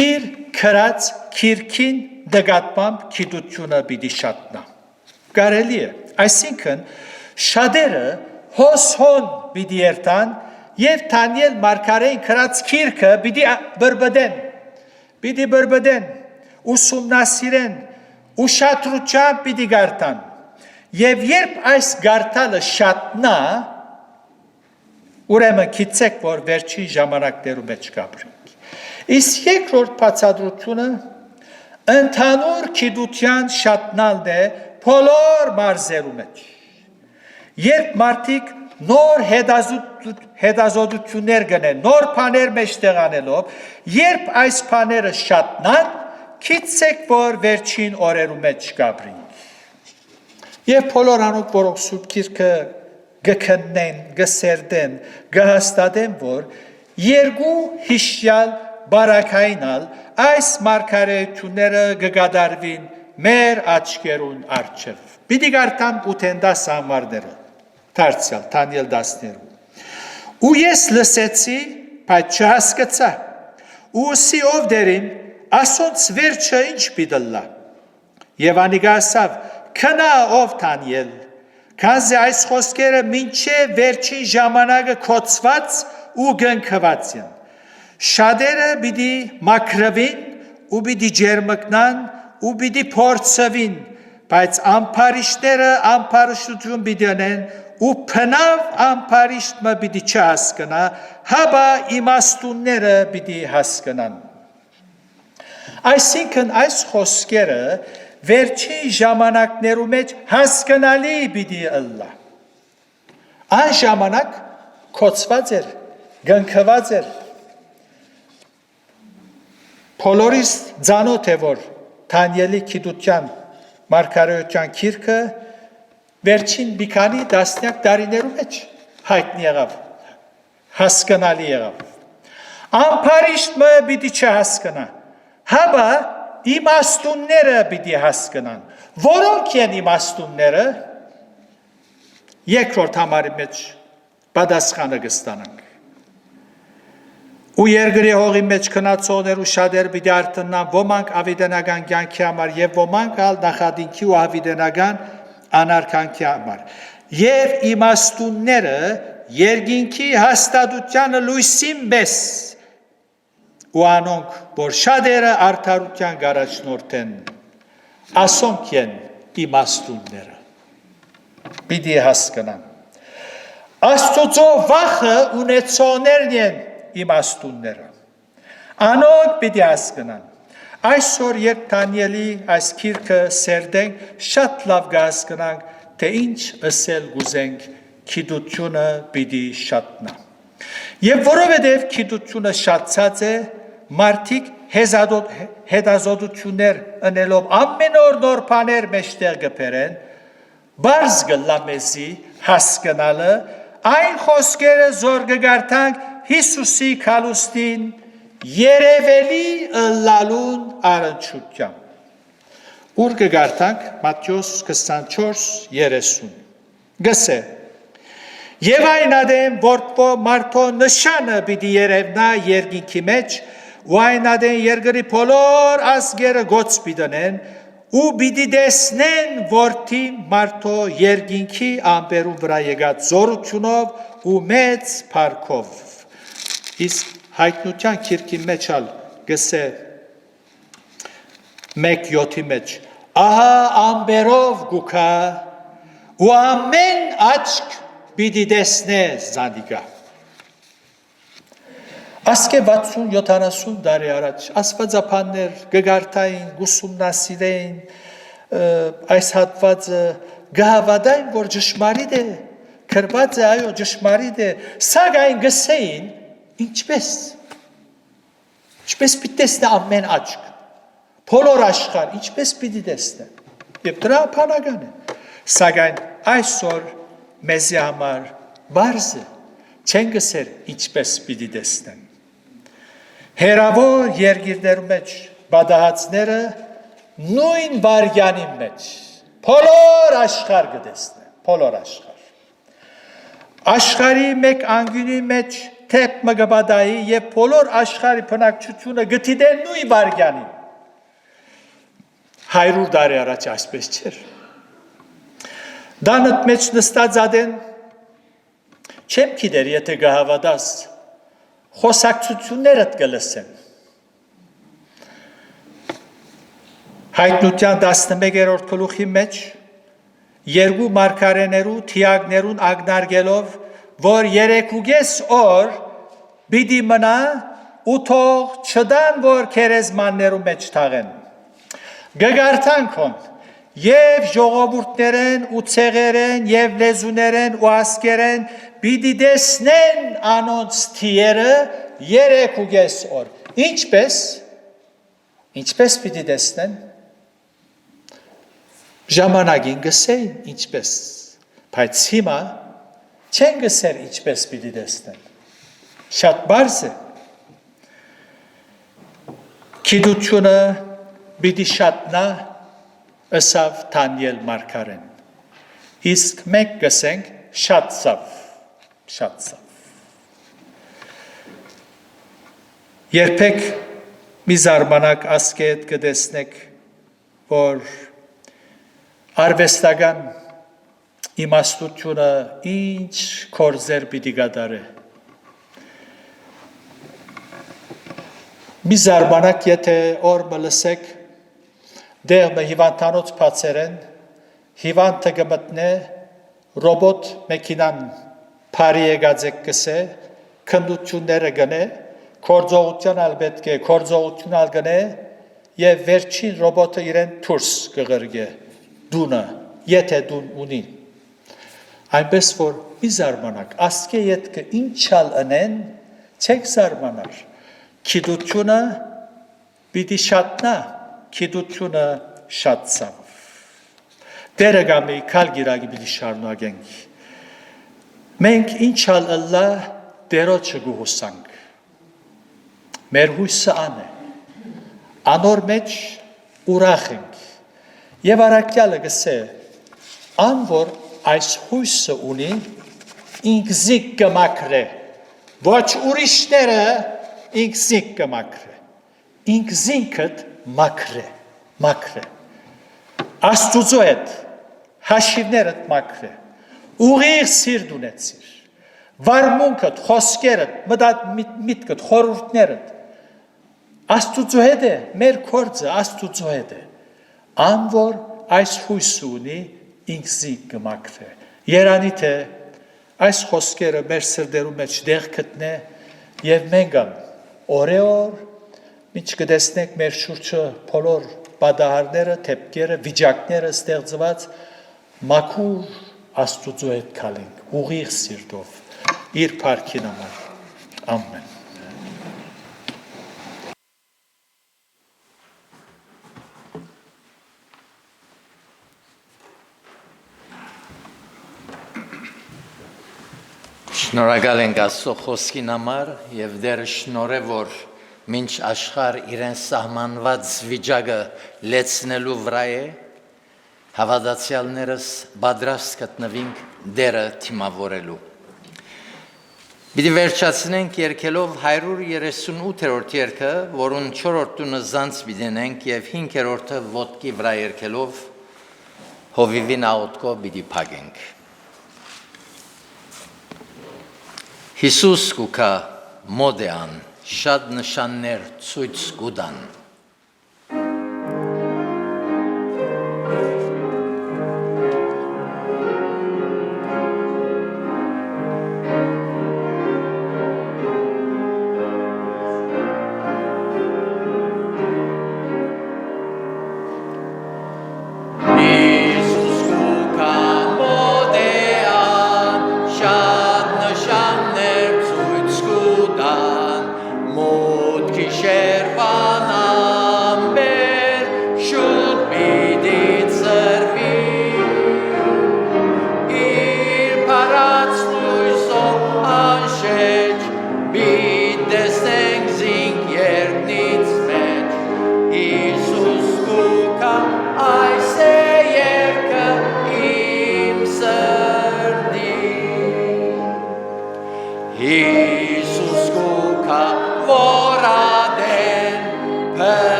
իր քրած քիրքին դգատմամբ գիտությունը պիտի շատնա։ Կարելի է, այսինքն շատերը հոս-հոն պիտի երթան եւ Դանիել մարգարեին քրած քիրքը պիտի բրբդեն, ուսումնասիրեն, ուշադրությամբ պիտի գարտան։ Եվ երբ այս գարտալը շատնա, ուրեմն գիտեք, որ վերջին ժամանակներու մեջ կապրենք։ Իսկ երկրորդ բացատրությունը ընդհանուր գիտության շատնալն է բոլոր մարզերու մեջ։ Երբ մարդիկ նոր հետազոտություններ գնեն, նոր բաներ մեջտեղ անելով, երբ այս բաները շատնան, գիտեք, որ վերջին օրերու մեջ կապրին։ Եվ բոլոր անոնք, որոնք Սուրբ Գիրքը գքննեն, գսերդեն, գհաստատեն, որ երկու հիշյալ բարակայնալ այս մարգարեությունները գգադարվին մեր աչքերուն առջև։ Պիտի գարտամ 80 համարները, դարձյալ, Դանիել 10-ներում։ Ու ես լսեցի, բայց չհասկացա, ու ուսի ով դերին, ասոնց վերջը ինչ պիտլա։ Եվ անիգա ասավ, քնա ով Դանիել, քանզի այս խոսքերը մինչև վերջին ժամանակը կոծված ու գնքված են։ Շատերը պիտի մաքրվին ու պիտի ջերմկնան ու պիտի փորձվին, բայց ամփարիշտները ամփարշտություն պիտի անեն ու փնավ ամփարիշտը պիտի չհասկանա, հաբա իմաստունները պիտի հասկանան։ Այսինքն այս խոսքերը վերջին ժամանակներու մեջ հասկանալի պիտի ըլլա։ Այն ժամանակ կոծված էր, գնքված էր։ Բոլորիս ծանոթ է, որ Դանիելի գիտության մարգարեության գիրքը վերջին մի քանի տասնյակ տարիներու մեջ հայտնի եղավ, հասկանալի եղավ։ Ամփարիշտը պիտի չհասկանա, հաբա իմաստունները պիտի հասկանան։ Որոնք են իմաստունները, երկրորդ համարի մեջ պատասխանը կստանանք։ Ու երկրի հողի մեջ քնացողներու շատեր պիտի արթնան, ոմանք ավիդենական կյանքի համար եւ ոմանք ալ նախադինքի ու ավիդենական անարքանքի համար։ Եվ իմաստունները երկինքի հաստատությանը լույսին պես ու անոնք, որ շատերը արդարության գարաչնորդ են, ասոնք են իմաստունները։ Պիտի հասկանան։ Աստծո վախը ունեցողներն են իմաստունները։ Անոնք պիտի հասկանան։ Այսօր երբ Դանիելի այս գիրքը սերդենք, շատ լավ կհասկանանք, թե ինչ ասել գուզենք, գիտությունը պիտի շատնա։ Եվ որովհետև գիտությունը շատացած է, մարդիկ հետազոտություններ անելով ամեն օր նոր բաներ մեջտեղ կբերեն, բարձ գլա մեզի հասկանալը, այն խոսքերը զոր կգարտանք Հիսուսի քալուստին երևելի ըլլալուն առնչությամբ։ Ուր կգարտանք Մատթեոս 24:30։ Գսե. Եվ այն ադեմ, որ մարդո նշանը պիտի երևնա երկինքի մեջ, ու այն ադեմ երկրի բոլոր ազգերը գոց պիտանեն, ու պիտի տեսնեն որդի մարդո երկինքի ամպերու վրա եկած զորությունով ու մեծ փառքով։ Իսկ հայտնության գիրքի մեջ ալ գսե 1:7 մեջ ահա ամբերով գուքա ու ամեն աչք պիտի տեսնե զանդիկա։ Ասկե 60-70 տարի առաջ աստվածապաններ գգարտային, գուսումնասիրեին այս հատվածը գահավադային, որ ճշմարիտ է, քրված է, այո, ճշմարիտ է, սակայն գսեին ինչպես պիտի տեսնե ամեն աչք, բոլոր աշխարհ, ինչպես պիտի տեսնե, և դրա բանական է, սակայն այսօր մեզի համար բարձ է, չեն գսեր ինչպես պիտի տեսնեն։ Հեռավոր երկիրներու մեջ բադահացները նույն վարյանի մեջ բոլոր աշխարհ կտեսնեն, բոլոր աշխարհ։ Աշխարհի մեկ անգյունի մեջ թեփ մգաբադայի եւ բոլոր աշխարհի բնակչությունը գտիդեն նույն վարյանի։ 100 տարի առաջ այսպես չէր։ Դանդ մեջ նստած ադեն չեմ գիտեր, եթե գահավադաս խոսակցություններդ կլսեն։ Հայտնության 11-րդ գլուխի մեջ երկու մարգարեներու թիագներուն ագնարգելով, որ 3.5 օր պիտի մնա ու թող չդան, որ քերեզմաններու մեջ թաղեն։ Գգարտանքոն եւ ժողովուրդներեն ու ցեղերեն եւ լեզուներեն ու ասկերեն պիտի տեսնեն անոնց թիերը 3.5 օր։ Ինչպես պիտի տեսնեն։ Ժամանակին գսեին ինչպես, բայց հիմա չեն գսեր ինչպես պիտի տեսնեն։ Շատ բարձ է։ Գիտությունը պիտի շատնա ըսավ Դանիել մարգարեն։ Իսկ մենք գսենք շատ ցավ։ Երբեք մի զարմանակ ասկետ կտեսնեք, որ արվեստական իմաստությունը ինչ կորձեր պիտի կատարե։ Մի զարմանակ եթե օր մլսեք, դեղ մը հիվանդանոց պացերեն, հիվանդը գմտնե, ռոբոտ մեքինան պարի եգացեք կսե, քնդությունները գնե, կորձողության ալ պետք է, կորձողություն ալ գնե, և վերջին ռոբոտը իրեն թուրս կղրգե, դունը, եթե դուն ունի։ Այնպես որ մի զարմանակ, ասկե ետքը ինչ ալ ընեն, չեք զարմանար, գիտությունը պիտի շատնա, գիտությունը շատցավ։ Դերը գամի կալ գիրագի պիտի շարունակենք։ Մենք ինչ ալ ըլլա դերոչը գուհուսանք։ Մեր հույսը ան է, անոր մեջ ուրախ ենք։ Եվ առակյալը գսե, ան որ այս հույսը ունի, ինքզիկ կմակրե, ոչ ուրիշները ինքզիկ կմակրե, ինքզինքդ մակրե, աստուծո հետ, հաշիվներդ մակրե, ուղիղ սիրտ ունեցիր, վարմունքդ, խոսքերդ, միտքդ, խորհուրդներդ, աստուծո հետ է, մեր կործը աստուծո հետ է, ան որ այս հույս ունի, ինքզիկ կմակրե, երանի թե այս խոսքերը մեր սրդերու մեջ դեղ կտնե և մենգան օրեոր, մինչ կտեսնենք մեր շուրջը բոլոր պատահարները, թեփքերը, վիճակները ստեղծված մաքուր աստուծո հետ քալենք, ուղիղ սիրտով, իր փառքին համար, ամեն։
Շնորհակալ ենք Աստծո խոսքին համար եւ դեր շնորհ է որ մինչ աշխարհ իրեն սահմանված վիճակը լեցնելու վրա է հավատացյալներս պատրաստ գտնվենք դերը թիմավորելու։ Պիտի վերջացնենք երգելով 138-րդ երգը, որուն 4-րդ տունը զանց պիտենենք եւ 5-րդը ոտքի վրա երգելով հովիվին աուտկո պիտի փակենք։ Հիսուս կուքա մոդեան, շատ նշաններ ցույց կուտան։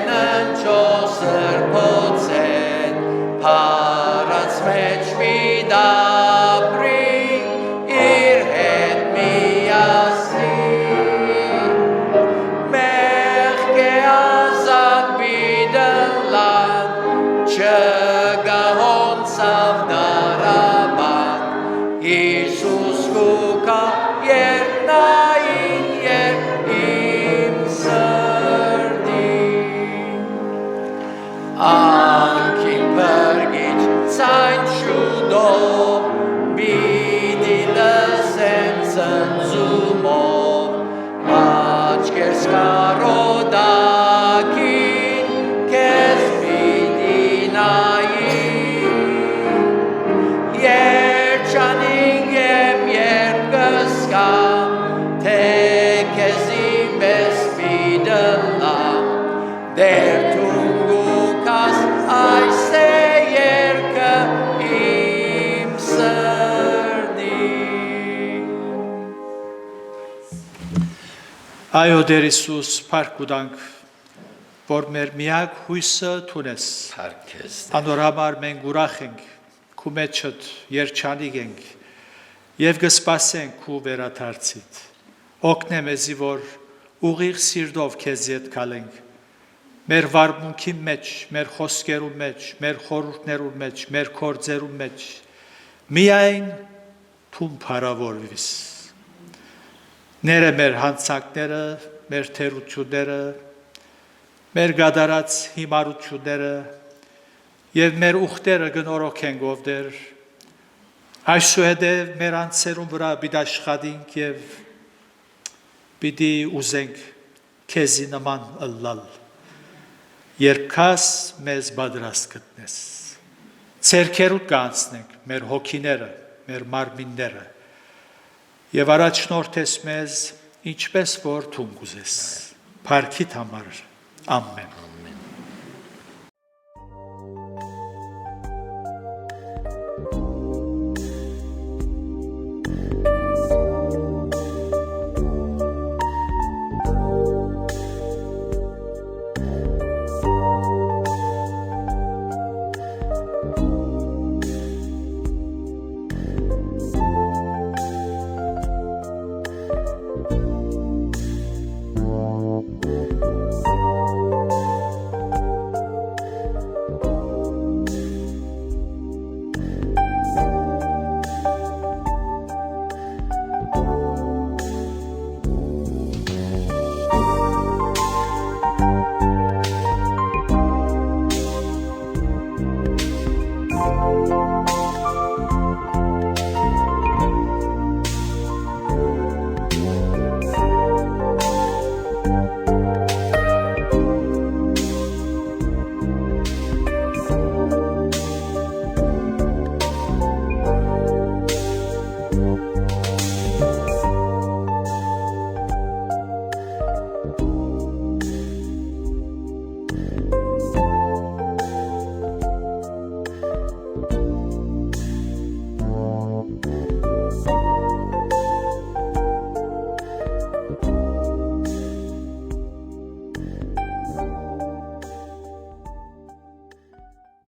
ննչոս սրբոցեն, Փարած մեջ մի դապրի, իր հետ միասին, մեղք է ազատ բիդլան, չգահոնցավ դարաբան, Հիսուս կուկա երկնային երբ իմ սրդին, Անքին բրգիչ ցայն շուտով, Բիդի լսեն ծնձումով, Աչքերս կարոդակին, Քեզ բիդի նային, Երջանիկ եմ երբ կզգամ, Թե քեզ իմ պես բիդլամ, Դեր թունգուկաս այս է երկը իմ սրդին։
Այո Տեր Հիսուս, փառք ուտանք, որ մեր միակ հույսը թունես։
Փառքեզ
Անոր համար մենք ուրախ ենք, քու մեջդ երջանիկ ենք եւ կսպասենք քու վերադարձիդ։ Օգնե մեզի, որ ուղիղ սիրտով քեզ ետ գալենք։ Մեր վարմունքի մեջ, մեր խոսքերու մեջ, մեր խորհուրդներու մեջ, մեր գործերու մեջ միայն թուն փառավորվիս։ Ները մեր հանցանքները, մեր թերությունները, մեր գադարած հիմարությունները եւ մեր ուխտերը գնորոքենք ով Տեր։ Այսուհետ մեր անձերուն վրա պիտի աշխատենք եւ պիտի ուզենք քեզի նման ըլլալ։ Երբ քաս մեզ պատրաստ գտնես, ցերքերուտ կանցնենք մեր հոգիները, մեր մարմինները եւ առաջնորդես մեզ ինչպես որ թուն կուզես։ Փառքիդ համար ամեն։